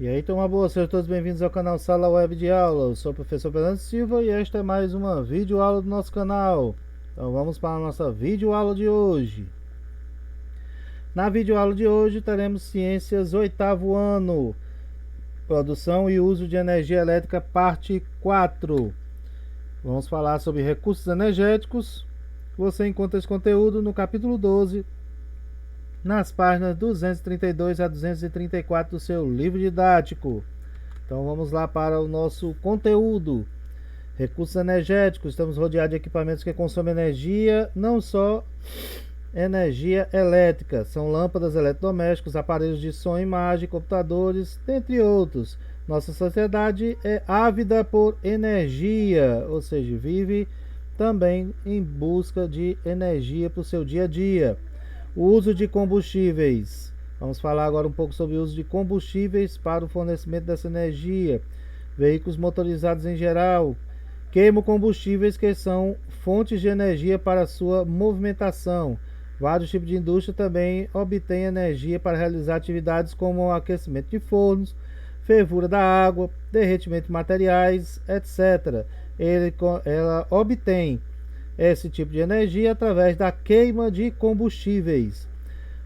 E aí, turma boa, sejam todos bem-vindos ao canal Sala Web de Aula. Eu sou o professor Fernando Silva e esta é mais uma videoaula do nosso canal. Então vamos para a nossa videoaula de hoje. Na videoaula de hoje teremos Ciências oitavo ano, Produção e Uso de Energia Elétrica, parte 4. Vamos falar sobre recursos energéticos. Você encontra esse conteúdo no capítulo 12, nas páginas 232 a 234 do seu livro didático. Então vamos lá para o nosso conteúdo. Recursos energéticos. Estamos rodeados de equipamentos que consomem energia, não só energia elétrica. São lâmpadas, eletrodomésticos, aparelhos de som e imagem, computadores, dentre outros. Nossa sociedade é ávida por energia, ou seja, vive também em busca de energia para o seu dia a dia. O uso de combustíveis. Vamos falar agora um pouco sobre o uso de combustíveis para o fornecimento dessa energia. Veículos motorizados em geral queimam combustíveis que são fontes de energia para sua movimentação. Vários tipos de indústria também obtêm energia para realizar atividades como o aquecimento de fornos, fervura da água, derretimento de materiais, etc. Ela obtém esse tipo de energia através da queima de combustíveis.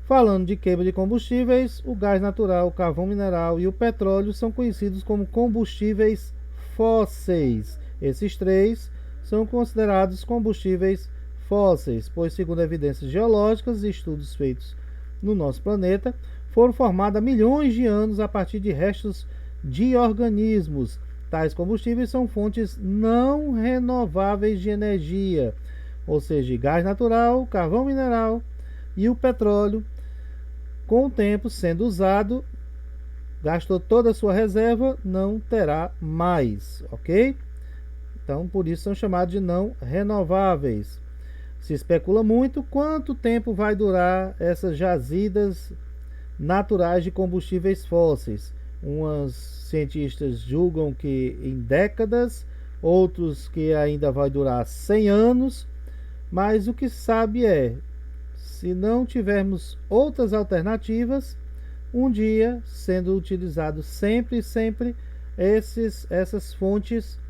Falando de queima de combustíveis, o gás natural, o carvão mineral e o petróleo são conhecidos como combustíveis fósseis. Esses três são considerados combustíveis fósseis, pois, segundo evidências geológicas e estudos feitos no nosso planeta, foram formados há milhões de anos a partir de restos de organismos. Tais combustíveis são fontes não renováveis de energia, ou seja, gás natural, carvão mineral e o petróleo. Com o tempo sendo usado, gastou toda a sua reserva, não terá mais, ok? Então, por isso são chamados de não renováveis. Se especula muito quanto tempo vai durar essas jazidas naturais de combustíveis fósseis. Uns cientistas julgam que em décadas, outros que ainda vai durar 100 anos, mas o que se sabe é, se não tivermos outras alternativas, um dia sendo utilizado sempre essas fontes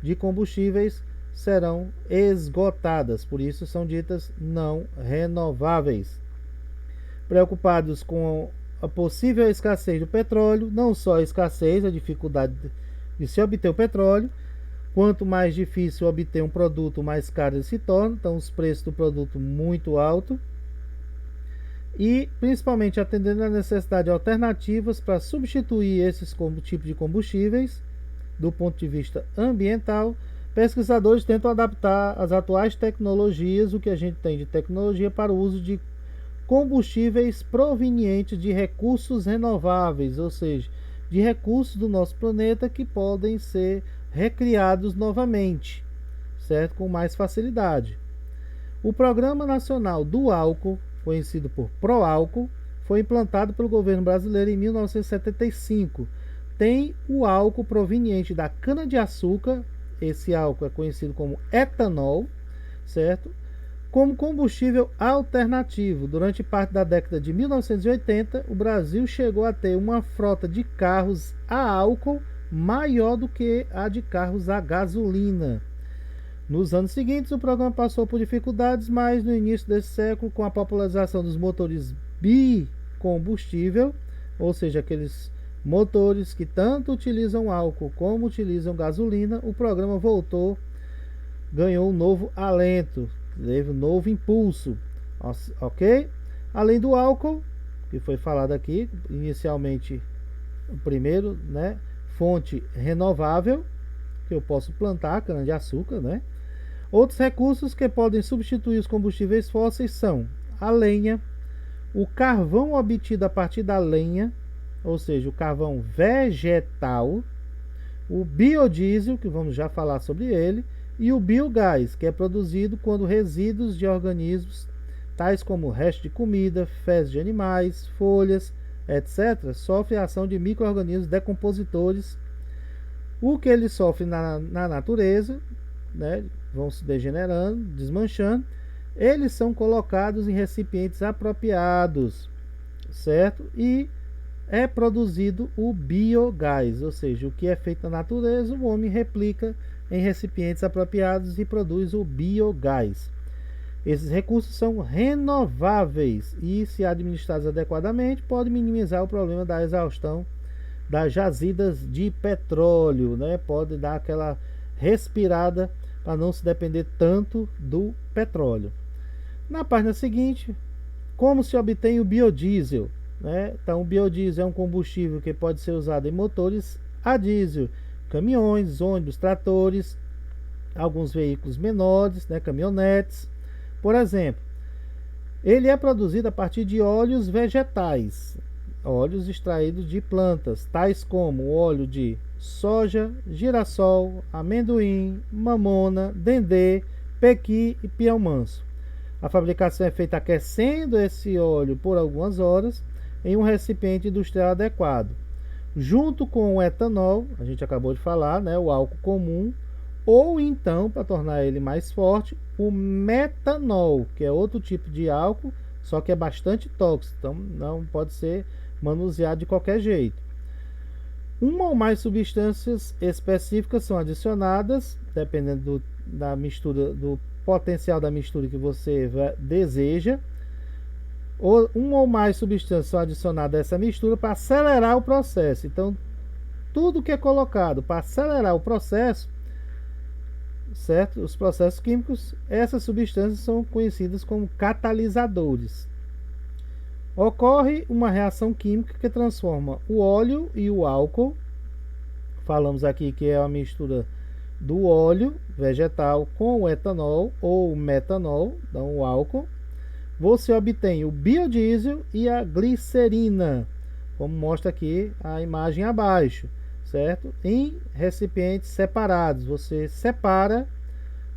de combustíveis serão esgotadas, por isso são ditas não renováveis. Preocupados com a possível escassez do petróleo, não só a escassez, a dificuldade de se obter o petróleo, quanto mais difícil obter um produto, mais caro ele se torna, então os preços do produto muito altos, e principalmente atendendo à necessidade de alternativas para substituir esses tipos de combustíveis do ponto de vista ambiental, pesquisadores tentam adaptar as atuais tecnologias, o que a gente tem de tecnologia, para o uso de combustíveis provenientes de recursos renováveis, ou seja, de recursos do nosso planeta que podem ser recriados novamente, certo? Com mais facilidade. O Programa Nacional do Álcool, conhecido por Proálcool, foi implantado pelo governo brasileiro em 1975. Tem o álcool proveniente da cana-de-açúcar, esse álcool é conhecido como etanol, certo? Como combustível alternativo. Durante parte da década de 1980, o Brasil chegou a ter uma frota de carros a álcool maior do que a de carros a gasolina. Nos anos seguintes, o programa passou por dificuldades, mas no início desse século, com a popularização dos motores bicombustível, ou seja, aqueles motores que tanto utilizam álcool como utilizam gasolina, o programa voltou, ganhou um novo alento, teve um novo impulso, ok? Além do álcool, que foi falado aqui, inicialmente, o primeiro, né, fonte renovável, que eu posso plantar, cana-de-açúcar, né? Outros recursos que podem substituir os combustíveis fósseis são a lenha, o carvão obtido a partir da lenha, ou seja, o carvão vegetal, o biodiesel, que vamos já falar sobre ele, e o biogás, que é produzido quando resíduos de organismos, tais como restos de comida, fezes de animais, folhas, etc., sofrem a ação de micro-organismos decompositores. O que eles sofrem na natureza, né, vão se degenerando, desmanchando, eles são colocados em recipientes apropriados, certo? E é produzido o biogás, ou seja, o que é feito na natureza, o homem replica em recipientes apropriados e produz o biogás. Esses recursos são renováveis e, se administrados adequadamente, podem minimizar o problema da exaustão das jazidas de petróleo, né? Pode dar aquela respirada para não se depender tanto do petróleo. Na página seguinte, como se obtém o biodiesel, né? Então, o biodiesel é um combustível que pode ser usado em motores a diesel, caminhões, ônibus, tratores, alguns veículos menores, né? Caminhonetes. Por exemplo, ele é produzido a partir de óleos vegetais, óleos extraídos de plantas, tais como óleo de soja, girassol, amendoim, mamona, dendê, pequi e pião manso. A fabricação é feita aquecendo esse óleo por algumas horas em um recipiente industrial adequado, junto com o etanol, a gente acabou de falar, né, o álcool comum, ou então, para tornar ele mais forte, o metanol, que é outro tipo de álcool, só que é bastante tóxico, então não pode ser manuseado de qualquer jeito. Uma ou mais substâncias específicas são adicionadas, dependendo da mistura, do potencial da mistura que você deseja. Uma ou mais substâncias são adicionadas a essa mistura para acelerar o processo. Então, tudo que é colocado para acelerar o processo, certo? Os processos químicos, essas substâncias são conhecidas como catalisadores. Ocorre uma reação química que transforma o óleo e o álcool. Falamos aqui que é a mistura do óleo vegetal com o etanol ou o metanol, então o álcool. Você obtém o biodiesel e a glicerina, como mostra aqui a imagem abaixo, certo? Em recipientes separados, você separa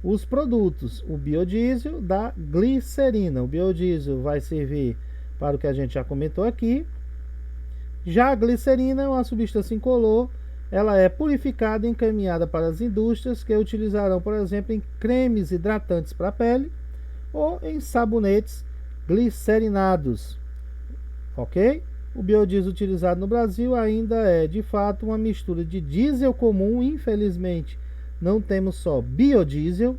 os produtos, o biodiesel da glicerina. O biodiesel vai servir para o que a gente já comentou aqui. Já a glicerina é uma substância incolor, ela é purificada e encaminhada para as indústrias que utilizarão, por exemplo, em cremes hidratantes para a pele ou em sabonetes glicerinados, ok? O biodiesel utilizado no Brasil ainda é, de fato, uma mistura de diesel comum. Infelizmente, não temos só biodiesel,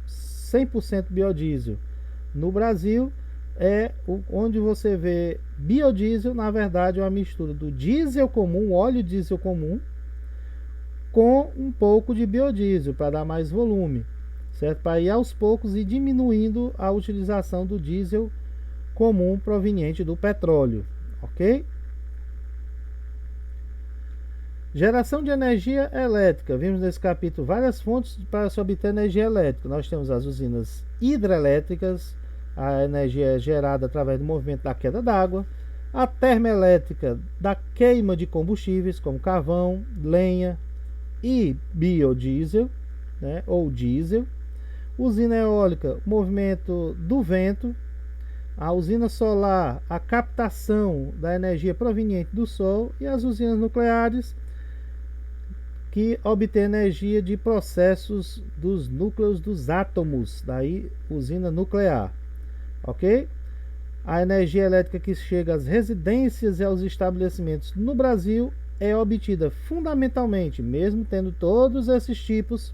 100% biodiesel. No Brasil, onde você vê biodiesel, na verdade, é uma mistura do diesel comum, óleo diesel comum, com um pouco de biodiesel, para dar mais volume, certo? Para ir aos poucos e diminuindo a utilização do diesel comum proveniente do petróleo, ok? Geração de energia elétrica. Vimos nesse capítulo várias fontes para se obter energia elétrica. Nós temos as usinas hidrelétricas, a energia é gerada através do movimento da queda d'água, a termoelétrica da queima de combustíveis como carvão, lenha e biodiesel, né, ou diesel. Usina eólica, movimento do vento. A usina solar, a captação da energia proveniente do sol. E as usinas nucleares, que obtém energia de processos dos núcleos dos átomos, daí usina nuclear, ok? A energia elétrica que chega às residências e aos estabelecimentos no Brasil é obtida fundamentalmente, mesmo tendo todos esses tipos,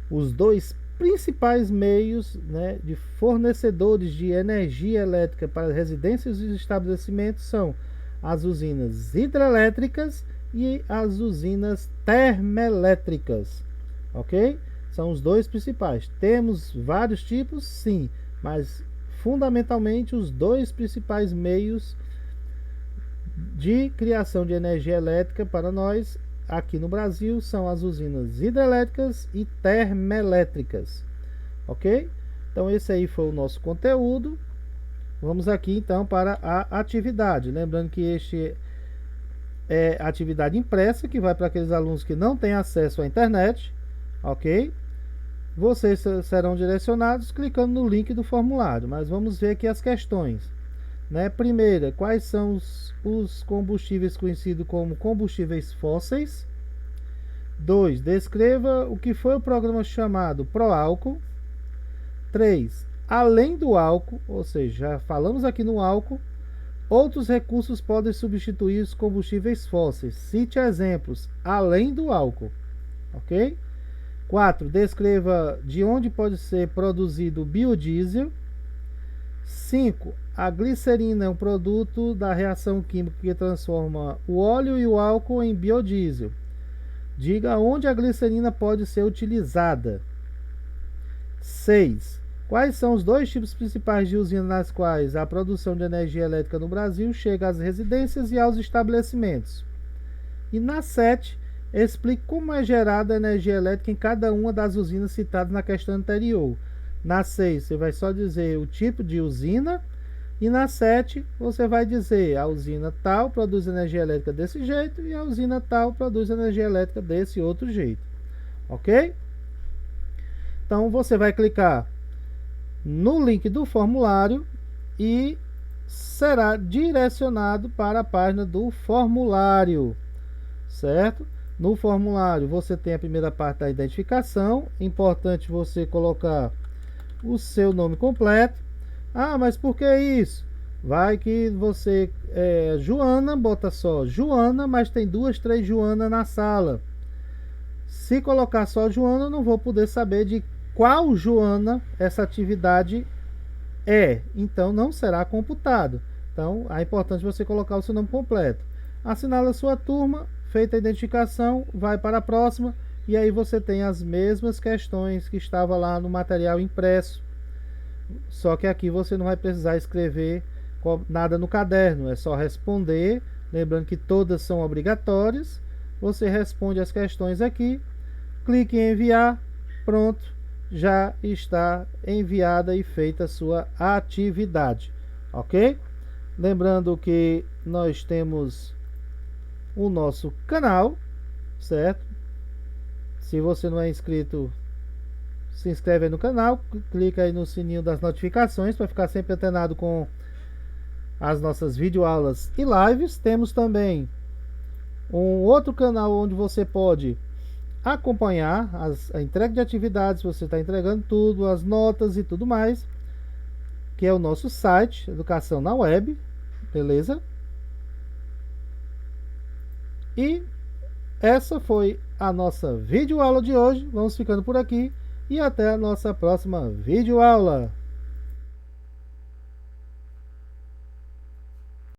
os dois principais meios, né, de fornecedores de energia elétrica para as residências e estabelecimentos são as usinas hidrelétricas e as usinas termoelétricas, ok? São os dois principais. Temos vários tipos, sim, mas fundamentalmente os dois principais meios de criação de energia elétrica para nós aqui no Brasil são as usinas hidrelétricas e termoelétricas, ok? Então esse aí foi o nosso conteúdo. Vamos aqui então para a atividade, lembrando que este é atividade impressa, que vai para aqueles alunos que não têm acesso à internet, ok? Vocês serão direcionados clicando no link do formulário, mas vamos ver aqui as questões, né? Primeira, quais são os combustíveis conhecidos como combustíveis fósseis? 2, descreva o que foi o programa chamado Proálcool. 3, além do álcool, ou seja, já falamos aqui no álcool, Outros recursos podem substituir os combustíveis fósseis. Cite exemplos, além do álcool. Ok? 4. Descreva de onde pode ser produzido o biodiesel. 5. A glicerina é um produto da reação química que transforma o óleo e o álcool em biodiesel. Diga onde a glicerina pode ser utilizada. 6. Quais são os dois tipos principais de usinas nas quais a produção de energia elétrica no Brasil chega às residências e aos estabelecimentos? E na 7, explique como é gerada a energia elétrica em cada uma das usinas citadas na questão anterior. Na 6, você vai só dizer o tipo de usina. E na 7, você vai dizer a usina tal produz energia elétrica desse jeito e a usina tal produz energia elétrica desse outro jeito. Ok? Então, você vai clicar no link do formulário e será direcionado para a página do formulário, certo? No formulário você tem a primeira parte da identificação, importante você colocar o seu nome completo. Ah, mas por que isso? Vai que você é Joana, bota só Joana, mas tem 2, 3 Joana na sala. Se colocar só Joana, eu não vou poder saber de qual Joana essa atividade é. Então não será computado. Então é importante você colocar o seu nome completo. Assinala a sua turma, feita a identificação, vai para a próxima. E aí você tem as mesmas questões que estava lá no material impresso. Só que aqui você não vai precisar escrever nada no caderno, é só responder. Lembrando que todas são obrigatórias. Você responde as questões aqui, clique em enviar, pronto, já está enviada e feita a sua atividade, ok? Lembrando que nós temos o nosso canal, certo? Se você não é inscrito, se inscreve aí no canal, clica aí no sininho das notificações para ficar sempre antenado com as nossas videoaulas e lives. Temos também um outro canal onde você pode acompanhar a entrega de atividades, você está entregando tudo, as notas e tudo mais, que é o nosso site, Educação na Web, beleza? E essa foi a nossa videoaula de hoje. Vamos ficando por aqui e até a nossa próxima videoaula.